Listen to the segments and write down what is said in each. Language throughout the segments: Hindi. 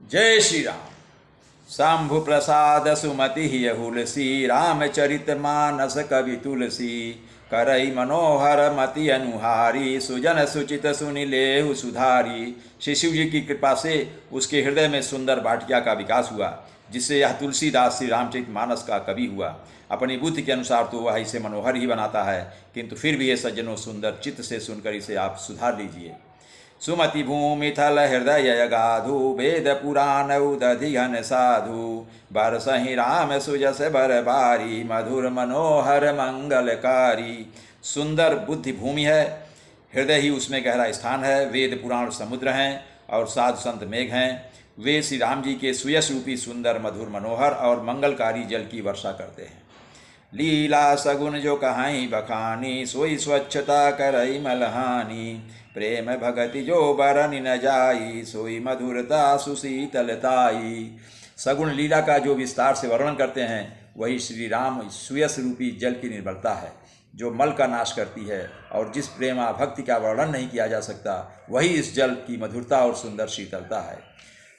जय श्री राम। शंभु प्रसाद सुमति यहुलसी, रामचरित मानस कवि तुलसी। करई मनोहर मति अनुहारी, सुजन सुचित सुनि लेहु सुधारी। श्री शिव जी की कृपा से उसके हृदय में सुंदर वाटिका का विकास हुआ, जिससे यह तुलसीदास श्री रामचरित मानस का कवि हुआ। अपनी बुद्धि के अनुसार तो वह इसे मनोहर ही बनाता है, किंतु फिर भी ये सज्जनों सुंदर चित्त से सुनकर इसे आप सुधार लीजिए। सुमति भूमि थल हृदय गाधु, वेद पुराण उदधि घन साधु। बरसहि राम सुजस बर बारी, मधुर मनोहर मंगलकारी। सुंदर बुद्धि भूमि है, हृदय ही उसमें गहरा स्थान है। वेद पुराण समुद्र हैं और साधु संत मेघ हैं। वे श्री राम जी के सुयश रूपी सुंदर मधुर मनोहर और मंगलकारी जल की वर्षा करते हैं। लीला सगुन जो कहाई बखानी, सोई स्वच्छता करई मलहानी। प्रेम भगति जो बरन न जाई, सोई मधुरता सुशीतलताई। सगुण लीला का जो विस्तार से वर्णन करते हैं, वही श्री राम सुयस रूपी जल की निर्मलता है, जो मल का नाश करती है। और जिस प्रेमा भक्ति का वर्णन नहीं किया जा सकता, वही इस जल की मधुरता और सुंदर शीतलता है।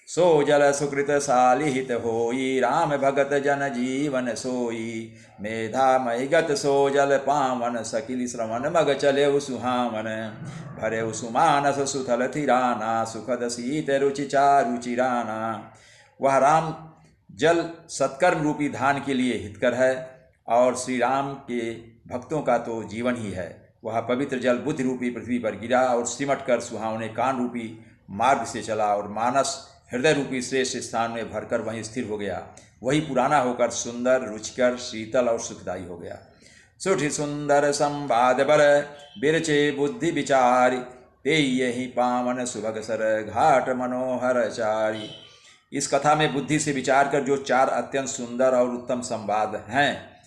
सो जल सुकृत सालिहित होई, राम भगत जन जीवन सोई। मेधा मईगत सो जल पावन, सकिल श्रवण मग चले सुहावन। भरे सुमानस सुथल थिराना, सुखद शीत रुचि चारु चिराना। वह राम जल सत्कर्म रूपी धान के लिए हितकर है, और श्री राम के भक्तों का तो जीवन ही है। वह पवित्र जल बुद्धि रूपी पृथ्वी पर गिरा और सिमट कर सुहावने कान रूपी मार्ग से चला, और मानस हृदय रूपी श्रेष्ठ स्थान में भरकर वहीं स्थिर हो गया। वही पुराना होकर सुंदर, रुचिकर, शीतल और सुखदायी हो गया। सुठि सुंदर संवाद बर, बिरचे बुद्धि विचारी। ते यही पावन सुभग सर, घाट मनोहर चारी। इस कथा में बुद्धि से विचार कर जो चार अत्यंत सुंदर और उत्तम संवाद हैं,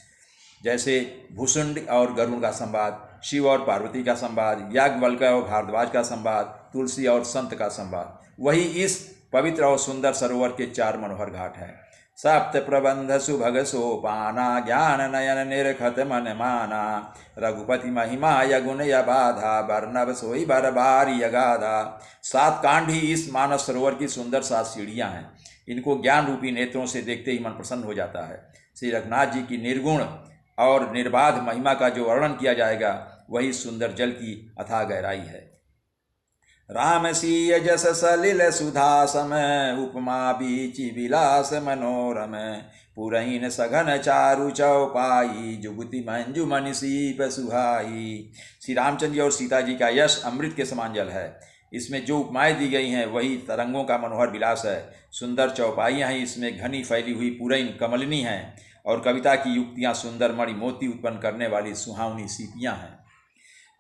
जैसे भूषुंड और गरुण का संवाद, शिव और पार्वती का संवाद, याज्ञवल्क्य और भारद्वाज का संवाद, तुलसी और संत का संवाद, वही इस पवित्र और सुंदर सरोवर के चार मनोहर घाट हैं। सप्त प्रबंध सुभग सोपाना, ज्ञान नयन निरखत मन माना। रघुपति महिमा यगुण यबाधा, बरनब सोई बरबारी यगाधा। 7 कांड ही इस मानस सरोवर की सुंदर 7 सीढ़ियाँ हैं। इनको ज्ञान रूपी नेत्रों से देखते ही मन प्रसन्न हो जाता है। श्री रघुनाथ जी की निर्गुण और निर्बाध महिमा का जो वर्णन किया जाएगा, वही सुंदर जल की अथाह गहराई है। राम सीय जस सलिल सुधा समय, उपमा बीचि विलास मनोरम। पुरहीन सघन चारु चौपाई, जुगति मंजु मनि सीप सुहाई। श्री रामचंद्र और सीता जी का यश अमृत के समान जल है। इसमें जो उपमाएं दी गई हैं, वही तरंगों का मनोहर विलास है। सुंदर चौपाइयाँ हैं, इसमें घनी फैली हुई पुरहीन कमलिनी हैं, और कविता की युक्तियाँ सुंदर मणि मोती उत्पन्न करने वाली सुहावनी सीपियाँ हैं।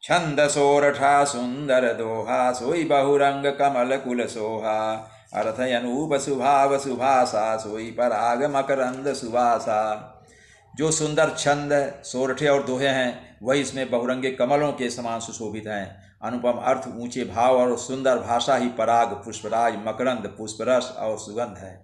छंद सोरठा सुंदर दोहा, सोई बहुरंग कमल कुल सोहा। अर्थ अनूप सुभाव सुभाषा, सोई पराग मकरंद सुवासा। जो सुंदर छंद, सोरठे और दोहे हैं, वही इसमें बहुरंगे कमलों के समान सुशोभित हैं। अनुपम अर्थ, ऊंचे भाव और सुंदर भाषा ही पराग, पुष्पराज, मकरंद, पुष्परस और सुगंध है।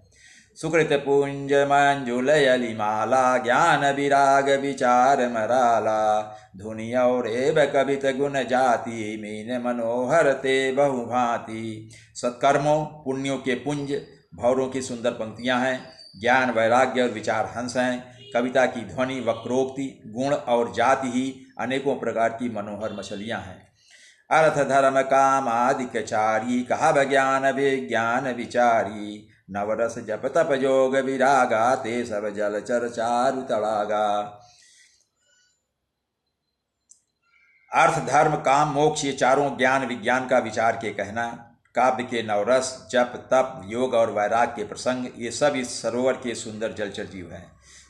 सुकृत पुंज मंजुलयली माला, ज्ञान विराग विचार मराला। धुनि और एव कवित गुण जाति, मीन मनोहर ते बहुभांति। सत्कर्मों, पुण्यों के पुंज, भौरों की सुंदर पंक्तियां हैं। ज्ञान, वैराग्य और विचार हंस हैं। कविता की ध्वनि, वक्रोक्ति, गुण और जाति ही अनेकों प्रकार की मनोहर मछलियां हैं। अर्थ धर्म काम आदिक चारी, कहा ज्ञान विज्ञान विचारी। नवरस जप तप जोग विरागा, ते सब जल चर चारु तड़ागा। अर्थ धर्म काम मोक्ष, ये चारों ज्ञान विज्ञान का विचार के कहना। काव्य के नवरस, जप तप योग और वैराग के प्रसंग, ये सब इस सरोवर के सुंदर जलचर जीव हैं।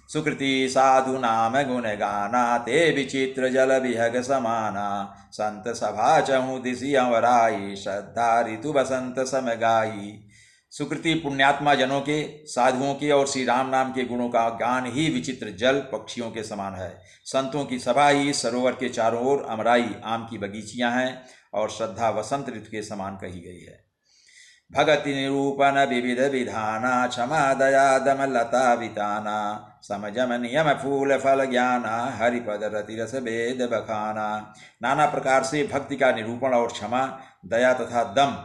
सुकृति साधु नाम गुण गाना, ते विचित्र जल विहग समाना। संत सभा चहु दिशि अवराई, श्रद्धा ऋतु बसंत सम गाई। सुकृति पुण्यात्मा जनों के, साधुओं के और श्री राम नाम के गुणों का गान ही विचित्र जल पक्षियों के समान है। संतों की सभा ही सरोवर के चारों ओर अमराई आम की बगीचियां हैं, और श्रद्धा वसंत ऋतु के समान कही गई है। भगति निरूपण विविध विधाना, क्षमा दया दम लता विताना। समझम नियम फूल फल ज्ञाना, हरिपद रति रस वेद बखाना। नाना प्रकार से भक्ति का निरूपण और क्षमा, दया तथा दम,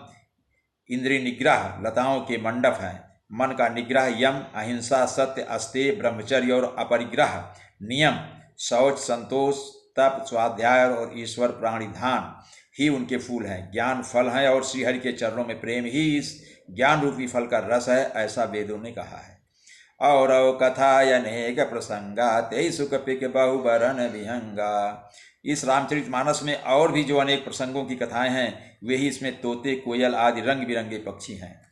इंद्रिय निग्रह लताओं के मंडप हैं। मन का निग्रह यम, अहिंसा, सत्य, अस्तेय, ब्रह्मचर्य और अपरिग्रह नियम, शौच, संतोष, तप, स्वाध्याय और ईश्वर प्राणिधान ही उनके फूल हैं। ज्ञान फल है और श्रीहरि के चरणों में प्रेम ही इस ज्ञान रूपी फल का रस है, ऐसा वेदों ने कहा है। और कथायनेक प्रसंगा ते सुख पिक बहुबरन विहंगा। इस रामचरितमानस में और भी जो अनेक प्रसंगों की कथाएं हैं वे ही इसमें तोते, कोयल आदि रंग बिरंगे पक्षी हैं।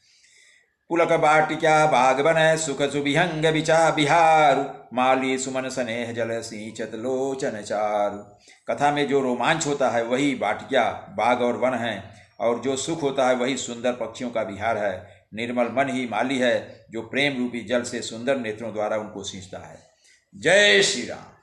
पुलक बाटिका बागवन सुख सुविहंग विचा बिहार माली सुमन स्नेह जल सिंचत लोचन चारु। कथा में जो रोमांच होता है वही बाटिका, बाग और वन है, और जो सुख होता है वही सुंदर पक्षियों का विहार है। निर्मल मन ही माली है जो प्रेम रूपी जल से सुंदर नेत्रों द्वारा उनको सींचता है। जय श्री राम।